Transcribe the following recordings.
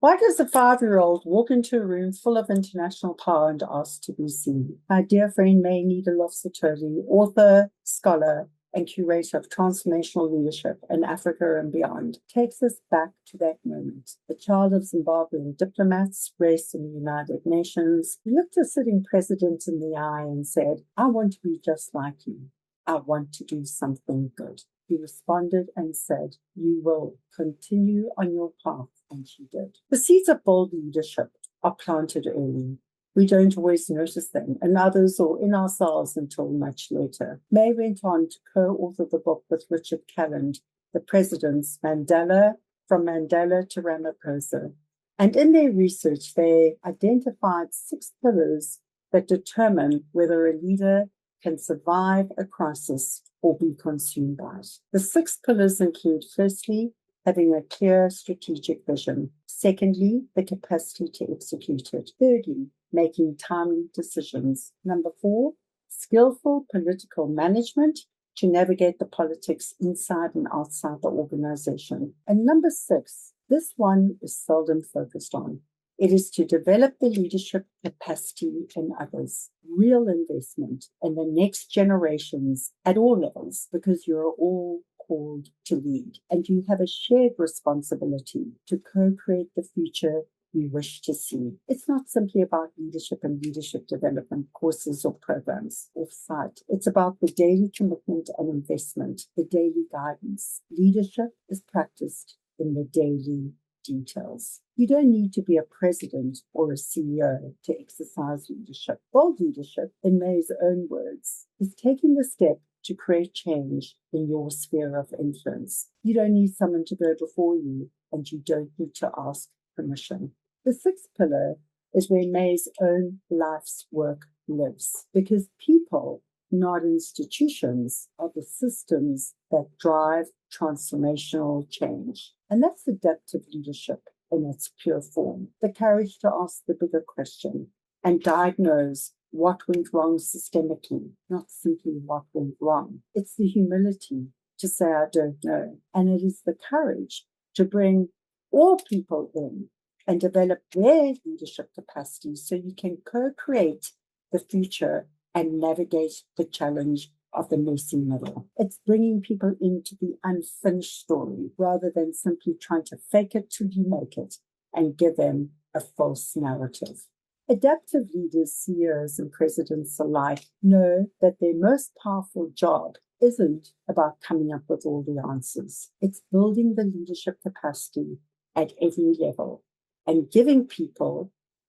Why does a 5-year-old walk into a room full of international power and ask to be seen? My dear friend May Nederlof Sithole, author, scholar, and curator of transformational leadership in Africa and beyond, takes us back to that moment. The child of Zimbabwean diplomats raised in the United Nations, he looked a sitting president in the eye and said, "I want to be just like you. I want to do something good." He responded and said, "You will continue on your path." And she did. The seeds of bold leadership are planted early. We don't always notice them in others or in ourselves until much later. May went on to co-author the book with Richard Calland, The Presidents, Mandela, From Mandela to Ramaphosa. And in their research, they identified 6 pillars that determine whether a leader can survive a crisis or be consumed by it. The 6 pillars include, firstly, having a clear strategic vision. Secondly, the capacity to execute it. Thirdly, making timely decisions. Number 4, skillful political management to navigate the politics inside and outside the organization. And number 6, this one is seldom focused on. It is to develop the leadership capacity in others, real investment in the next generations at all levels, because you're all called to lead, and you have a shared responsibility to co-create the future you wish to see. It's not simply about leadership and leadership development courses or programs off-site. It's about the daily commitment and investment, the daily guidance. Leadership is practiced in the daily details. You don't need to be a president or a CEO to exercise leadership. Bold leadership, in May's own words, is taking the step to create change in your sphere of influence. You don't need someone to go before you, and you don't need to ask permission. The 6th pillar is where May's own life's work lives, because people, not institutions, are the systems that drive transformational change. And that's adaptive leadership in its pure form. The courage to ask the bigger question and diagnose what went wrong systemically, not simply what went wrong. It's the humility to say, "I don't know." And it is the courage to bring all people in and develop their leadership capacity so you can co-create the future and navigate the challenge of the messy middle. It's bringing people into the unfinished story rather than simply trying to fake it till you make it and give them a false narrative. Adaptive leaders, CEOs, and presidents alike know that their most powerful job isn't about coming up with all the answers. It's building the leadership capacity at every level and giving people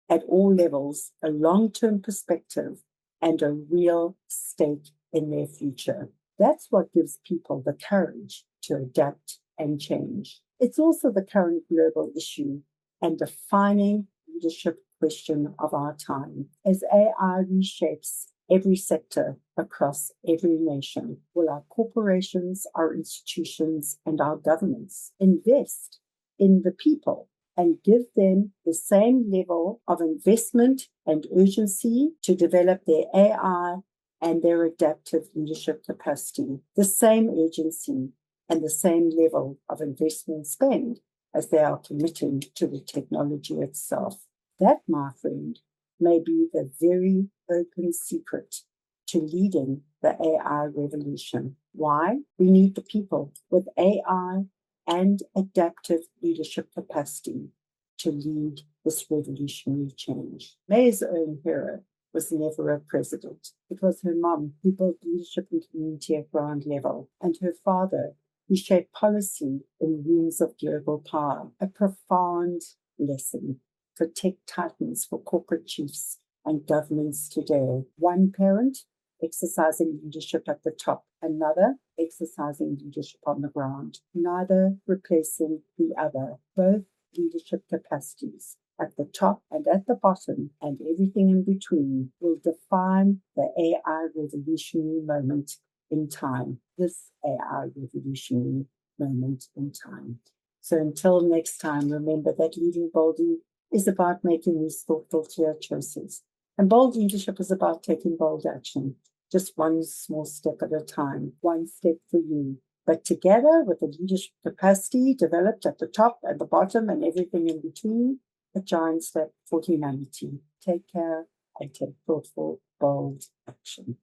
at all levels a long-term perspective and a real stake in their future. That's what gives people the courage to adapt and change. It's also the current global issue and defining leadership question of our time. As AI reshapes every sector across every nation, will our corporations, our institutions, and our governments invest in the people and give them the same level of investment and urgency to develop their AI and their adaptive leadership capacity, the same urgency and the same level of investment spend as they are committing to the technology itself? That, my friend, may be the very open secret to leading the AI revolution. Why? We need the people with AI and adaptive leadership capacity to lead this revolutionary change. May's own hero was never a president. It was her mom who built leadership and community at ground level, and her father who shaped policy in rooms of global power. A profound lesson for tech titans, for corporate chiefs and governments today. One parent exercising leadership at the top, another exercising leadership on the ground, neither replacing the other. Both leadership capacities at the top and at the bottom and everything in between will define the AI revolutionary moment in time, this AI revolutionary moment in time. So until next time, remember that leading boldly is about making these thoughtful, clear choices. And bold leadership is about taking bold action, just one small step at a time, one step for you But together, with the leadership capacity developed at the top and the bottom and everything in between, a giant step for humanity. Take care and take thoughtful, bold action.